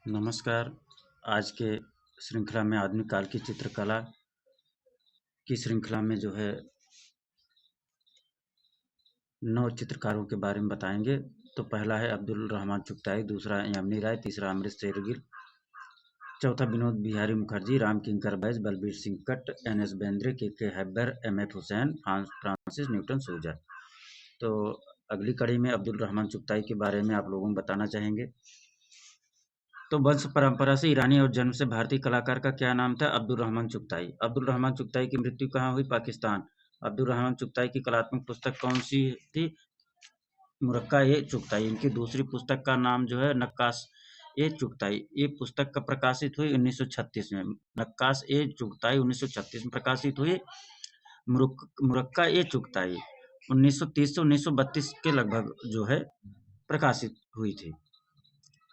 नमस्कार। आज के श्रृंखला में आधुनिक काल की चित्रकला की श्रृंखला में 9 चित्रकारों के बारे में बताएँगे। तो पहला है अब्दुल रहमान चुगताई, दूसरा यामिनी राय, तीसरा अमृत शेरगिल, चौथा विनोद बिहारी मुखर्जी, रामकिंकर बैज, बलबीर सिंह कट्ट, एन.एस. बेंद्रे, के. Haber, MF. Hussain, Francis Newton सूजा। तो अगली कड़ी में अब्दुल रहमान चुगताई के बारे में आप लोगों को बताना चाहेंगे। तो वंश परंपरा से ईरानी और जन्म से भारतीय कलाकार का क्या नाम था? अब्दुल रहमान चुगताई। अब्दुल रहमान चुगताई की मृत्यु कहाँ हुई? पाकिस्तान। अब्दुल रहमान चुगताई की कलात्मक पुस्तक कौन सी थी? मुरक्का ए चुगताई। इनकी दूसरी पुस्तक का नाम जो है नक्काश ए चुगताई। ये पुस्तक कब प्रकाशित हुई? 1936 में। नक्काश ए चुगताई 1936 में प्रकाशित हुई। मुरक्का ए चुगताई 1930 से 1932 के लगभग जो है प्रकाशित हुई थी।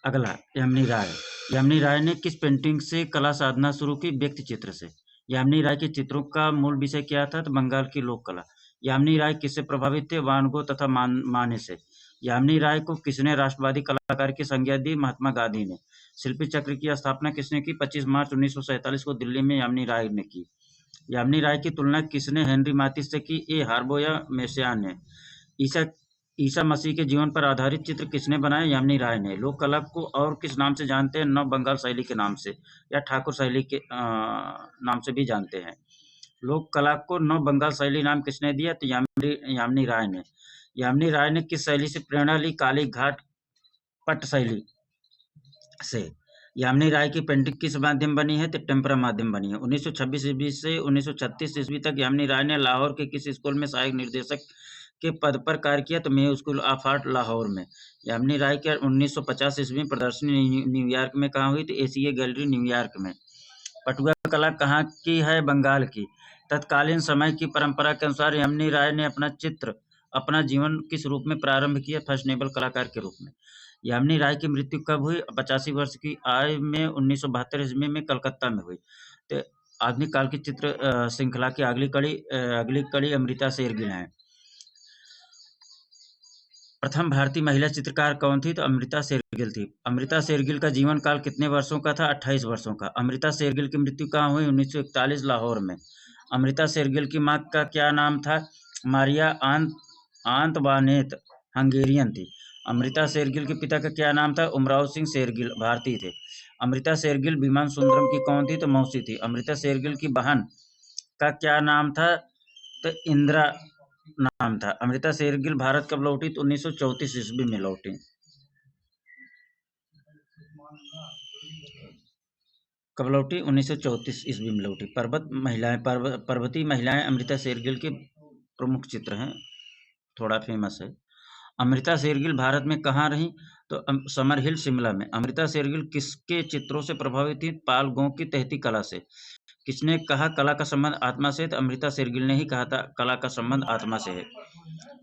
अगला यामिनी राय। यामिनी राय ने किस पेंटिंग से कला साधना शुरू की? व्यक्ति चित्र से। यामिनी राय के चित्रों का मूल विषय क्या था? तो बंगाल की लोक कला। यामिनी राय किससे प्रभावित थे? वान गो तथा माने से। यामिनी राय को किसने राष्ट्रवादी कलाकार की संज्ञा दी? महात्मा गांधी ने। शिल्पी चक्र की स्थापना किसने की? 25 मार्च 1947 को दिल्ली में यामिनी राय ने की। यामिनी राय की तुलना किसने हेनरी माथिस से की? ए हार्बो या मेसियान ने। ईसा ईसा मसीह के जीवन पर आधारित चित्र किसने बनाए? यामिनी राय ने। लोक कला को और किस नाम से जानते हैं? नव बंगाल शैली के नाम से या ठाकुर शैली के नाम से भी जानते हैं। लोक कला को नव बंगाल शैली नाम किसने दिया? तो यामिनी राय ने। यामिनी राय ने किस शैली से प्रेरणा ली? काली घाट पट शैली से। यामिनी राय की पेंटिंग किस माध्यम बनी है? तो टेम्परा माध्यम बनी है। 1926 ईस्वी से 1936 ईस्वी तक यामिनी राय ने लाहौर के किस स्कूल में सहायक निर्देशक के पद पर कार्य किया? तो Mayo school of art Lahore में। यामिनी राय की 1950 ईस्वी में प्रदर्शनी न्यूयॉर्क में कहाँ हुई? तो एसीए गैलरी न्यूयॉर्क में। पटुआ कला कहाँ की है? बंगाल की। तत्कालीन समय की परंपरा के अनुसार यामिनी राय ने अपना जीवन किस रूप में प्रारंभ किया? फैशनेबल कलाकार के रूप में। यामिनी राय की मृत्यु कब हुई? 85 वर्ष की आयु में 1972 ईस्वी में कलकत्ता में हुई। तो आधुनिक काल की चित्र श्रृंखला की अगली कड़ी अमृता शेरगिल है। प्रथम भारतीय महिला चित्रकार कौन थी? तो अमृता शेरगिल थी। अमृता शेरगिल का जीवन काल कितने वर्षों का था? 28 वर्षों का। अमृता शेरगिल की मृत्यु कहाँ हुई? 1941 लाहौर में। अमृता शेरगिल की माँ का क्या नाम था? मारिया आंतवानेत हंगेरियन थी। अमृता शेरगिल के पिता का क्या नाम था? उमराव सिंह शेरगिल भारतीय थे। अमृता शेरगिल विमान सुंदरम की कौन थी? तो मौसी थी। अमृता शेरगिल की बहन का क्या नाम था? तो इंदिरा नाम था। अमृता शेरगिल भारत कब लौटी? तो 1934 ईस्वी में लौटी। कब लौटी? 1934 ईस्वी में लौटी। पर्वतीय महिलाएं अमृता शेरगिल के प्रमुख चित्र हैं, थोड़ा फेमस है। अमृता शेरगिल भारत में कहाँ रही? तो समर हिल शिमला में। अमृता शेरगिल किसके चित्रों से प्रभावित थी? पाल गौं की तहती कला से। किसने कहा कला का संबंध आत्मा से? तो अमृता शेरगिल ने ही कहा था कला का संबंध आत्मा से है।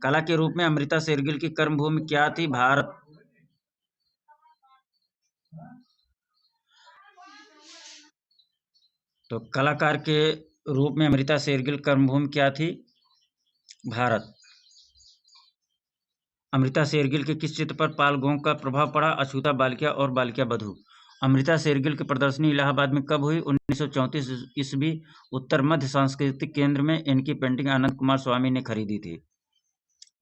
कला के रूप में अमृता शेरगिल की कर्मभूमि क्या थी? भारत। तो कलाकार के रूप में अमृता शेरगिल कर्मभूमि क्या थी? भारत। अमृता शेरगिल के किस चित्र पर पाल गौं का प्रभाव पड़ा? अछूता बालिका और बालिका बधू। अमृता शेरगिल की प्रदर्शनी इलाहाबाद में कब हुई? 1934 ईस्वी। उत्तर मध्य सांस्कृतिक केंद्र में इनकी पेंटिंग आनंद कुमार स्वामी ने खरीदी थी।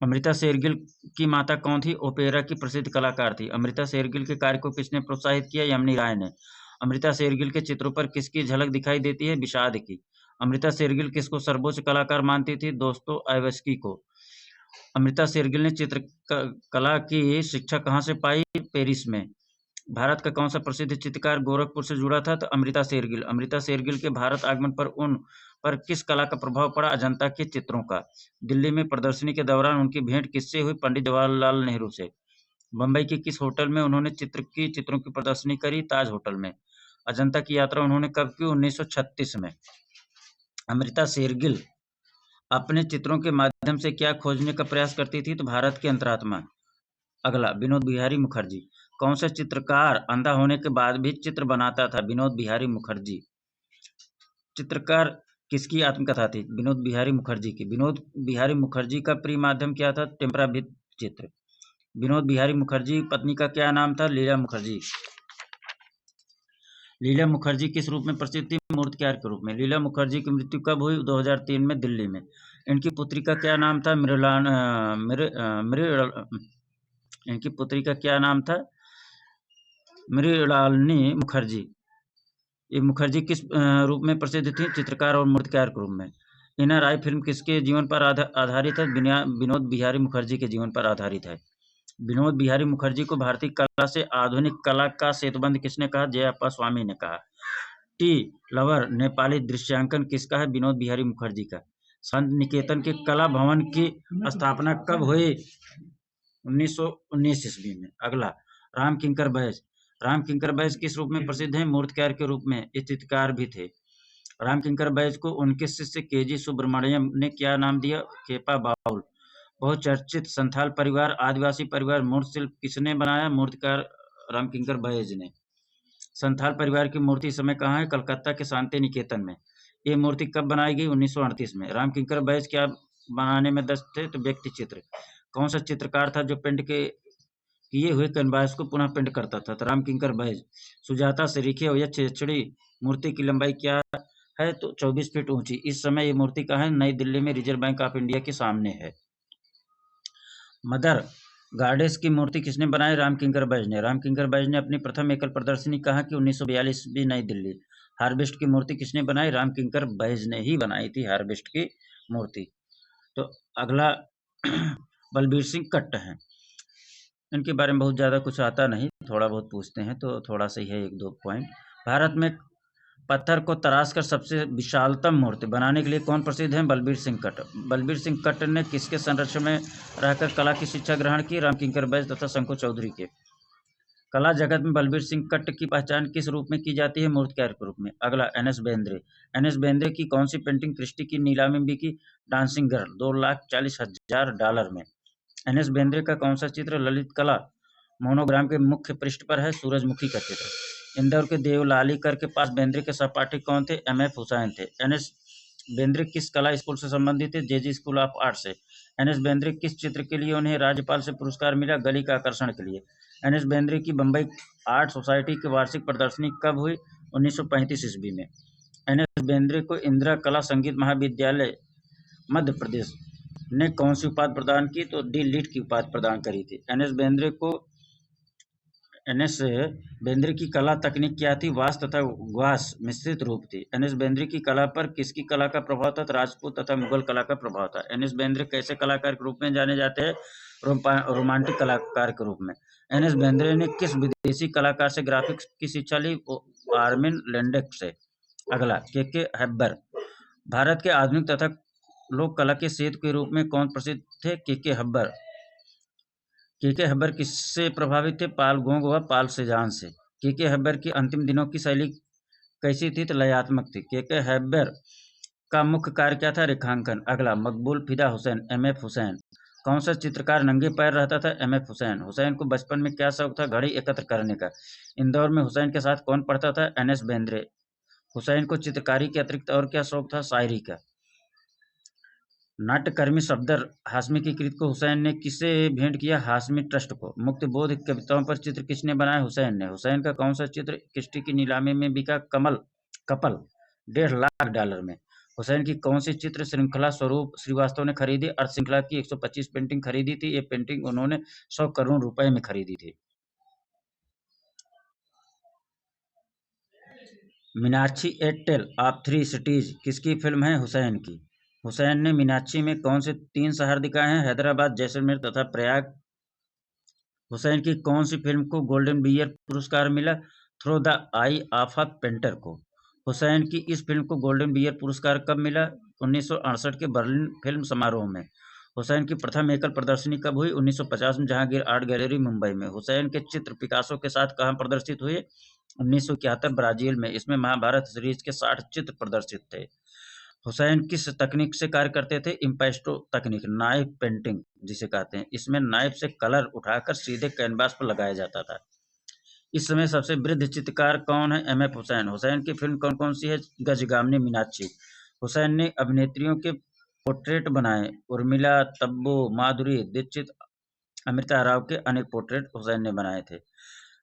अमृता शेरगिल की माता कौन थी? ओपेरा की प्रसिद्ध कलाकार थी। अमृता शेरगिल के कार्य को किसने प्रोत्साहित किया? यामिनी राय ने। अमृता शेरगिल के चित्रों पर किसकी झलक दिखाई देती है? विषाद की। अमृता शेरगिल किसको सर्वोच्च कलाकार मानती थी? दोस्तोयेवस्की को। अमृता शेरगिल ने कला की शिक्षा कहाँ से पाई? पेरिस में। भारत का कौन सा प्रसिद्ध चित्रकार गोरखपुर से जुड़ा था? तो अमृता शेरगिल। अमृता शेरगिल के भारत आगमन पर उन पर किस कला का प्रभाव पड़ा? अजंता के चित्रों का। दिल्ली में प्रदर्शनी के दौरान उनकी भेंट किससे हुई? पंडित जवाहरलाल नेहरू से। बम्बई के किस होटल में उन्होंने चित्रों की प्रदर्शनी करी? ताज होटल में। अजंता की यात्रा उन्होंने कब की? 1936 में। अमृता शेरगिल अपने चित्रों के माध्यम से क्या खोजने का प्रयास करती थी? तो भारत की अंतरात्मा। अगला विनोद बिहारी मुखर्जी। कौन सा चित्रकार अंधा होने के बाद भी चित्र बनाता था? विनोद बिहारी मुखर्जी। चित्रकार किसकी आत्मकथा थी? विनोद बिहारी मुखर्जी की। विनोद बिहारी मुखर्जी का प्रिय माध्यम क्या था? टेम्परा भित्ति चित्र। विनोद बिहारी मुखर्जी पत्नी का क्या नाम था? लीला मुखर्जी। लीला मुखर्जी किस रूप में प्रसिद्ध थी? मूर्तिकार के रूप में। लीला मुखर्जी की मृत्यु कब हुई? 2003 में दिल्ली में। इनकी पुत्री का क्या नाम था? इनकी पुत्री का क्या नाम था? मृणालिनी मुखर्जी। ये मुखर्जी किस रूप में प्रसिद्ध थी? चित्रकार और मूर्तिकार के रूप में। इनर आई फिल्म किसके जीवन पर आधारित है? विनोद बिहारी मुखर्जी के जीवन पर आधारित है। विनोद बिहारी मुखर्जी को भारतीय कला से आधुनिक कला का सेतुबंध किसने कहा? जयाप्पा स्वामी ने कहा। टी लवर नेपाली दृश्यांकन किसका है? विनोद बिहारी मुखर्जी का। संत निकेतन के कला भवन की स्थापना कब हुई? 1919 ईस्वी में। अगला, राम किंकर बैज। राम किंकर बैज किस रूप में प्रसिद्ध हैं? मूर्तिकार के रूप में। चित्रकार भी थे। राम किंकर बैज को उनके शिष्य केजी सुब्रमण्यम ने क्या नाम दिया? केपा बाउल। बहुचर्चित संथाल परिवार, आदिवासी परिवार, मूर्ति शिल्प किसने बनाया? मूर्तिकार राम किंकर बैज ने। संथाल परिवार की मूर्ति इस समय कहाँ है? कलकत्ता के शांति निकेतन में। ये मूर्ति कब बनाई गई? 1938 में। राम किंकर बैज क्या बनाने में दस्त थे? तो व्यक्ति चित्र। कौन सा चित्रकार था जो पेंट के किए हुए कैनवास को पुनः पेंट करता था? तो राम किंकर बैज। सुजाता सरीखे या छेछड़ी मूर्ति की लंबाई क्या है? तो 24 फीट ऊंची। इस समय ये मूर्ति कहाँ है? नई दिल्ली में रिजर्व बैंक ऑफ इंडिया के सामने है। मदर गॉडेस की मूर्ति किसने बनाई? राम किंकर बैज ने। राम किंकर बैज ने अपनी प्रथम एकल प्रदर्शनी कहाँ की? 1942 ईस्वी, नई दिल्ली। हार्वेस्ट की मूर्ति किसने बनाई? राम किंकर बैज ने ही बनाई थी हार्वेस्ट की मूर्ति। तो अगला बलबीर सिंह कट्ट हैं। इनके बारे में बहुत ज़्यादा कुछ आता नहीं, थोड़ा बहुत पूछते हैं तो थोड़ा सा ही है, 1-2 पॉइंट। भारत में पत्थर को तराश कर सबसे विशालतम मूर्ति बनाने के लिए कौन प्रसिद्ध है? बलबीर सिंह कट्ट। बलबीर सिंह कट्ट ने किसके संरक्षण में रहकर कला की शिक्षा ग्रहण की? राम किंकर बैज तथा शंकु चौधरी के। कला जगत में बलबीर सिंह कट्ट की पहचान किस रूप में की जाती है? मूर्तिकार के रूप में। अगला, एन.एस. बेंद्रे। एन.एस. बेंद्रे की कौन सी पेंटिंग क्रिस्टी की नीलामी में बिकी? डांसिंग गर्ल, $2,40,000 में। एन.एस. बेंद्रे का कौन सा चित्र ललित कला मोनोग्राम के मुख्य पृष्ठ पर है? सूरजमुखी का चित्र। इंदौर के देवलालीकर के पास बेंद्रे के सहपाठी कौन थे? एम.एफ. हुसैन थे। एन.एस. बेंद्रे किस कला स्कूल से संबंधित थे? जे.जी. स्कूल ऑफ आर्ट से। एन.एस. बेंद्रे किस चित्र के लिए उन्हें राज्यपाल से पुरस्कार मिला? गली का आकर्षण के लिए। एन.एस. बेंद्रे की बम्बई आर्ट सोसाइटी की वार्षिक प्रदर्शनी कब हुई? 1935 ईस्वी में। एन.एस. बेंद्रे को इंदिरा कला संगीत महाविद्यालय मध्य प्रदेश ने कौन सी उपाधि प्रदान की? तो डी लिट की उपाधि प्रदान करी थी। एन.एस. बेंद्रे की कला तकनीक क्या थी? वास तथा ग्वास मिश्रित रूप थी। एन.एस. बेंद्रे की कला पर किसकी कला का प्रभाव था? तो राजपूत तथा मुगल कला का प्रभाव था। एन.एस. बेंद्रे कैसे कलाकार के रूप में जाने जाते हैं? रोमांटिक कलाकार के रूप में। एन.एस. बेंद्रे ने किस विदेशी कलाकार से ग्राफिक्स की शिक्षा ली? आर्मिन लेंडेक से। अगला, के हैबर। भारत के आधुनिक तथा लोक कला के सेतु के रूप में कौन प्रसिद्ध थे? के हैबर। के हैबर किससे प्रभावित थे? पाल गोंग व पाल सेजान से। के हैबर की अंतिम दिनों की शैली कैसी थी? तो लयात्मक थी। के हैबर का मुख्य कार्य क्या था? रेखांकन। अगला, मकबूल फिदा हुसैन, एम.एफ. हुसैन। कौन सा चित्रकार नंगे पैर रहता था? एम.एफ. हुसैन। हुसैन को बचपन में क्या शौक था? घड़ी एकत्र करने का। इंदौर में हुसैन के साथ कौन पढ़ता था? एन.एस. बेंद्रे। हुसैन को चित्रकारी के अतिरिक्त और क्या शौक था? शायरी का। नाट्यकर्मी सफदर हाशमी की कृति को हुसैन ने किसे भेंट किया? हाशमी ट्रस्ट को। मुक्तिबोध कविताओं पर चित्र किसने बनाया? हुसैन ने। हुसैन का कौन सा चित्र क्रिस्टी की नीलामी में बिका? कपल, $1.5 लाख में। हुसैन की कौन सी चित्र श्रृंखला स्वरूप श्रीवास्तव ने खरीदी? अर्थ श्रृंखला की 125 पेंटिंग खरीदी थी। ये पेंटिंग उन्होंने 100 करोड़ रुपए में खरीदी थी। Meenakshi eight tell of three cities किसकी फिल्म है? हुसैन की। हुसैन ने मीनाक्षी में कौन से 3 शहर दिखाए हैं? हैदराबाद, जैसलमेर तथा प्रयाग। हुसैन की कौन सी फिल्म को गोल्डन बियर पुरस्कार मिला? Through the I of a painter को। हुसैन की इस फिल्म को गोल्डन बियर पुरस्कार कब मिला? 1968 के बर्लिन फिल्म समारोह में। हुसैन की प्रथम एकल प्रदर्शनी कब हुई? 1950 में, जहांगीर आर्ट गैलरी, मुंबई में। हुसैन के चित्र पिकासो के साथ कहाँ प्रदर्शित हुए? 1971 ब्राजील में। इसमें महाभारत सीरीज के 60 चित्र प्रदर्शित थे। हुसैन किस तकनीक से कार्य करते थे? इम्पेस्टो तकनीक, नाइफ पेंटिंग जिसे कहते हैं। इसमें नाइफ से कलर उठाकर सीधे कैनवास पर लगाया जाता था। इस समय सबसे वृद्ध चित्रकार कौन है? एम.एफ. हुसैन। हुसैन की फिल्म कौन कौन सी है? गजगामनी, मीनाक्षी। हुसैन ने अभिनेत्रियों के पोर्ट्रेट बनाए। उर्मिला, तब्बू, माधुरी दीक्षित, अमृता राव के अनेक पोर्ट्रेट हुसैन ने बनाए थे।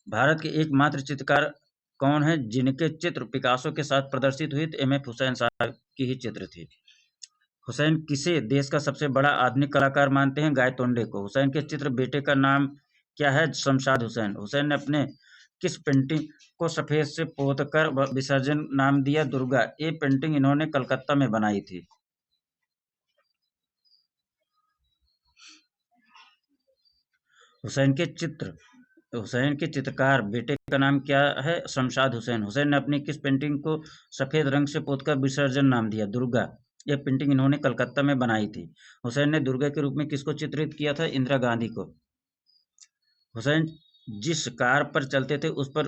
भारत के एकमात्र चित्रकार कौन है जिनके चित्र पिकासो के साथ प्रदर्शित हुई? तो एम.एफ. हुसैन साहब की ही चित्र थी। हुसैन किसे देश का सबसे बड़ा आधुनिक कलाकार मानते हैं? गायतोंडे को। हुसैन के चित्र बेटे का नाम क्या है? शमशाद हुसैन। हुसैन ने अपने किस पेंटिंग को सफेद से पोतकर विसर्जन नाम दिया? दुर्गा। ये पेंटिंग इन्होंने कलकत्ता में बनाई थी। हुसैन के चित्रकार बेटे का नाम क्या है? शमशाद हुसैन। हुसैन ने अपनी किस पेंटिंग को सफेद रंग से पोतकर विसर्जन नाम दिया? दुर्गा। यह पेंटिंग इन्होंने कलकत्ता में बनाई थी। हुसैन ने दुर्गा के रूप में किसको चित्रित किया था? इंदिरा गांधी को। हुसैन जिस कार पर चलते थे उस पर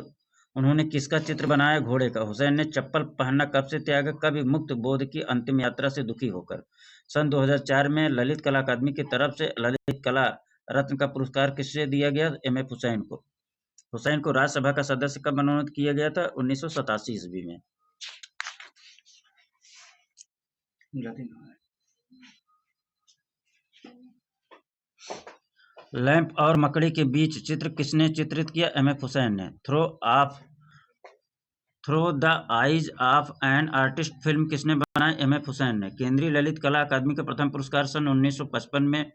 उन्होंने किसका चित्र बनाया? घोड़े का। हुसैन ने चप्पल पहनना कब से त्यागा? कभी मुक्त बोध की अंतिम यात्रा से दुखी होकर। सन 2004 में ललित कला अकादमी की तरफ से ललित कला रत्न का पुरस्कार किसे दिया गया? एम.एफ. हुसैन को। हुसैन को राज्यसभा का सदस्य कब मनोनीत किया गया था? 1987 ईस्वी में। लैंप और मकड़ी के बीच चित्र किसने चित्रित किया? एम.एफ. हुसैन ने। Through the eyes of an artist film किसने बनाई? एम.एफ. हुसैन ने। केंद्रीय ललित कला अकादमी का प्रथम पुरस्कार सन 1955 में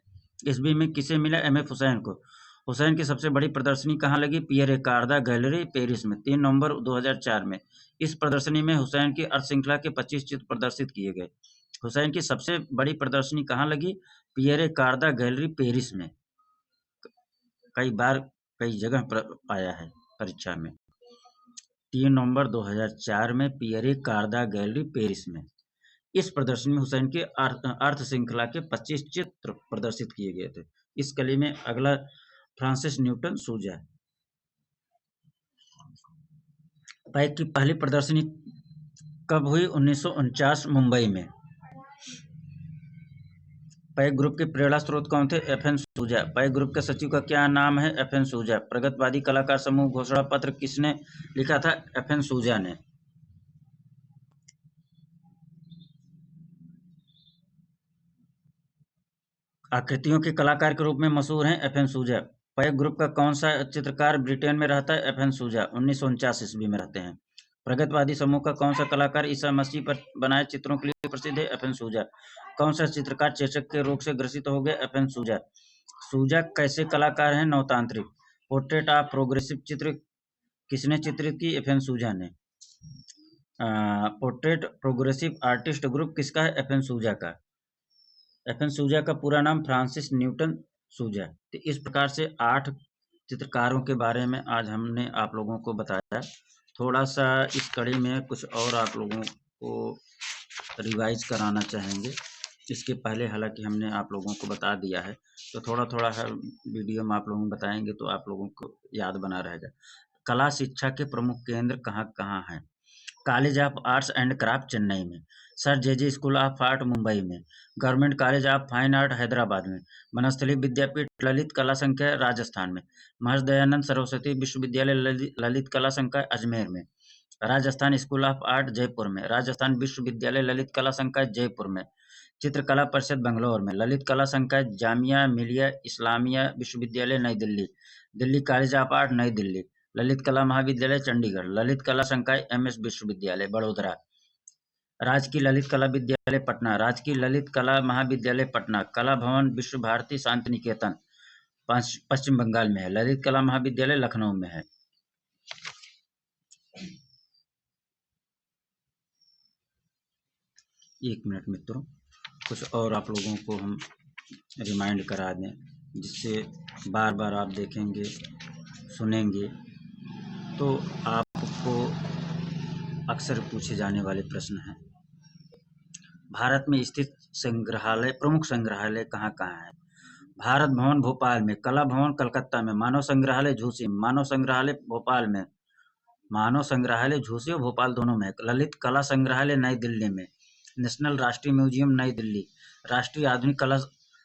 ईस्वी में किसे मिला? एम.एफ. हुसैन को। हुसैन की सबसे बड़ी प्रदर्शनी कहाँ लगी? पियर एकार्दा गैलरी, पेरिस में 3 नवंबर 2004 में। इस प्रदर्शनी में हुसैन की अर्थ श्रृंखला के 25 चित्र प्रदर्शित किए गए। हुसैन की सबसे बड़ी प्रदर्शनी कहाँ लगी? पियर एकार्दा गैलरी, पेरिस में। कई बार कई जगह आया है परीक्षा में। 3 नवंबर 2004 में पियरे कार्दा गैलरी, पेरिस में। इस प्रदर्शनी में हुसैन के अर्थ श्रृंखला के 25 चित्र प्रदर्शित किए गए थे। इस कली में अगला फ्रांसिस न्यूटन सूजा। पैक की पहली प्रदर्शनी कब हुई? 1949 मुंबई में। पैक ग्रुप के प्रेरणा स्रोत कौन थे? एफ.एन. सूजा। पैक ग्रुप के सचिव का क्या नाम है? एफ.एन. सूजा। प्रगतिवादी कलाकार समूह घोषणा पत्र किसने लिखा था? एफ.एन. सूजा ने। आकृतियों के कलाकार के रूप में मशहूर हैं एफ.एन. सूजा। पैक ग्रुप का कौन सा चित्रकार ब्रिटेन में रहता है? एफ.एन. सूजा। 1949 ईस्वी में रहते हैं। प्रगतिवादी समूह का कौन सा कलाकार ईसा मसीह पर बनाए चित्रों के लिए प्रसिद्ध है? एफ.एन. सूजा। कौन सा चित्रकार चेचक के रोग से ग्रसित हो गए? एफ.एन. सूजा। सूजा कैसे कलाकार हैं? नवतांत्रिक। पोर्ट्रेट ऑफ प्रोग्रेसिव चित्र किसने चित्रित की? एफ.एन. सूजा ने। पोर्ट्रेट प्रोग्रेसिव आर्टिस्ट ग्रुप किसका है? एफ.एन. सूजा का। एफ.एन. सूजा का पूरा नाम फ्रांसिस न्यूटन सूजा। तो इस प्रकार से 8 चित्रकारों के बारे में आज हमने आप लोगों को बताया। थोड़ा सा इस कड़ी में कुछ और आप लोगों को रिवाइज कराना चाहेंगे। इसके पहले हालांकि हमने आप लोगों को बता दिया है, तो थोड़ा-थोड़ा हर वीडियो में आप लोगों को बताएंगे तो आप लोगों को याद बना रहेगा। कला शिक्षा के प्रमुख केंद्र कहाँ-कहाँ हैं? College of Arts and Craft Chennai में, Sir J School of Art Mumbai में, Government College of Fine Art Hyderabad में, वनस्थली विद्यापीठ ललित कला संकाय राजस्थान में, महर्षि दयानंद सरस्वती विश्वविद्यालय ललित कला संकाय अजमेर में, Rajasthan school of art Jaipur में, राजस्थान विश्वविद्यालय ललित कला संकाय जयपुर में, चित्रकला परिषद बंगलौर में, ललित कला संकाय जामिया मिलिया इस्लामिया विश्वविद्यालय नई Delhi, Delhi college of art नई दिल्ली, ललित कला महाविद्यालय चंडीगढ़, ललित कला संकाय एमएस विश्वविद्यालय बड़ोदरा, राजकीय ललित कला विद्यालय पटना, राजकीय ललित कला महाविद्यालय पटना, कला भवन विश्व भारती शांति निकेतन पश्चिम बंगाल में है, ललित कला महाविद्यालय लखनऊ में है। एक मिनट मित्रों, कुछ और आप लोगों को हम रिमाइंड करा दें, जिससे बार बार आप देखेंगे सुनेंगे तो आपको अक्सर पूछे जाने वाले प्रश्न हैं। भारत में स्थित संग्रहालय प्रमुख संग्रहालय कहाँ-कहाँ है? भारत भवन भोपाल में, कला भवन कलकत्ता में, मानव संग्रहालय झूसी, मानव संग्रहालय भोपाल में, मानव संग्रहालय झूसी और भोपाल दोनों में, ललित कला संग्रहालय नई दिल्ली में, नेशनल राष्ट्रीय म्यूजियम नई दिल्ली, राष्ट्रीय आधुनिक कला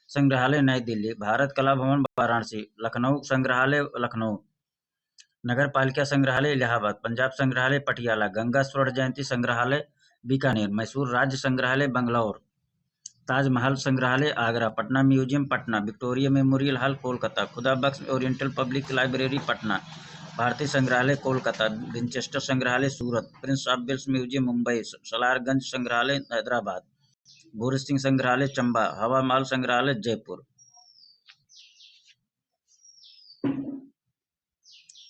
संग्रहालय नई दिल्ली, भारत कला भवन वाराणसी, लखनऊ संग्रहालय लखनऊ, नगर पालिका संग्रहालय इलाहाबाद, पंजाब संग्रहालय पटियाला, गंगा स्वर्ण जयंती संग्रहालय बीकानेर, मैसूर राज्य संग्रहालय बंगलौर, ताजमहल संग्रहालय Agra, Patna museum Patna, Victoria memorial hall Kolkata, खुदा बख्श ओरिएंटल पब्लिक लाइब्रेरी पटना, भारतीय संग्रहालय कोलकाता, विंचेस्टर संग्रहालय सूरत, Prince of Wales museum Mumbai, Salarganj संग्रहालय हैदराबाद, भूरी सिंह संग्रहालय चंबा, हवा महल संग्रहालय जयपुर।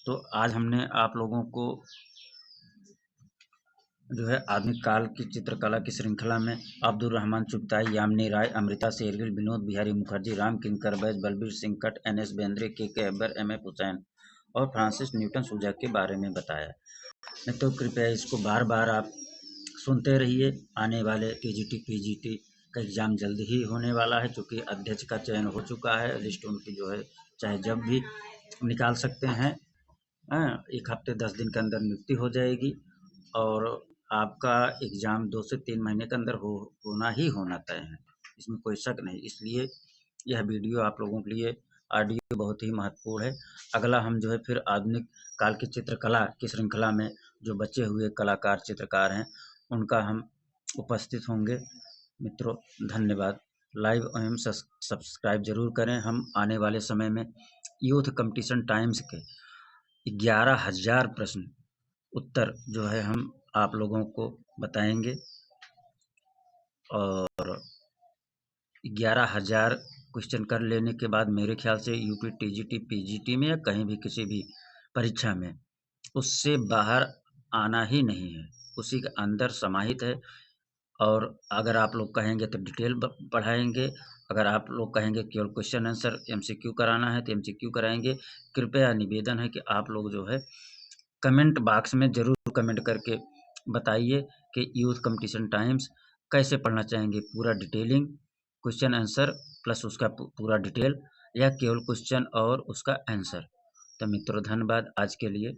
तो आज हमने आप लोगों को जो है आधुनिक काल की चित्रकला की श्रृंखला में अब्दुल रहमान चुगताई, यामिनी राय, अमृता शेरगिल, विनोद बिहारी मुखर्जी, राम किंकर बैज, बलबीर सिंह कट, एन.एस. बेंद्रे, के अकबर, एम.एफ. हुसैन और फ्रांसिस न्यूटन सुजाक के बारे में बताया। तो कृपया इसको बार बार आप सुनते रहिए। आने वाले टीजीटी पीजीटी का एग्ज़ाम जल्द ही होने वाला है, चूँकि अध्यक्ष का चयन हो चुका है, लिस्ट उनकी जो है चाहे जब भी निकाल सकते हैं। 1 हफ्ते 10 दिन के अंदर नियुक्ति हो जाएगी और आपका एग्ज़ाम 2 से 3 महीने के अंदर होना ही होना तय है, इसमें कोई शक नहीं। इसलिए यह वीडियो आप लोगों के लिए ऑडियो बहुत ही महत्वपूर्ण है। अगला हम जो है फिर आधुनिक काल की चित्रकला की श्रृंखला में जो बचे हुए कलाकार चित्रकार हैं उनका हम उपस्थित होंगे। मित्रों धन्यवाद। लाइव एवं सब्सक्राइब जरूर करें। हम आने वाले समय में यूथ कंपटीशन टाइम्स के 11,000 प्रश्न उत्तर जो है हम आप लोगों को बताएंगे और 11,000 क्वेश्चन कर लेने के बाद मेरे ख्याल से यूपी टीजीटी पीजीटी में या कहीं भी किसी भी परीक्षा में उससे बाहर आना ही नहीं है, उसी के अंदर समाहित है। और अगर आप लोग कहेंगे तो डिटेल पढ़ाएंगे, अगर आप लोग कहेंगे केवल क्वेश्चन आंसर एमसीक्यू कराना है तो एमसीक्यू कराएंगे। कृपया निवेदन है कि आप लोग जो है कमेंट बॉक्स में ज़रूर कमेंट करके बताइए कि यूथ कंपटीशन टाइम्स कैसे पढ़ना चाहेंगे, पूरा डिटेलिंग क्वेश्चन आंसर प्लस उसका पूरा डिटेल या केवल क्वेश्चन और उसका आंसर। तो मित्रों धन्यवाद आज के लिए।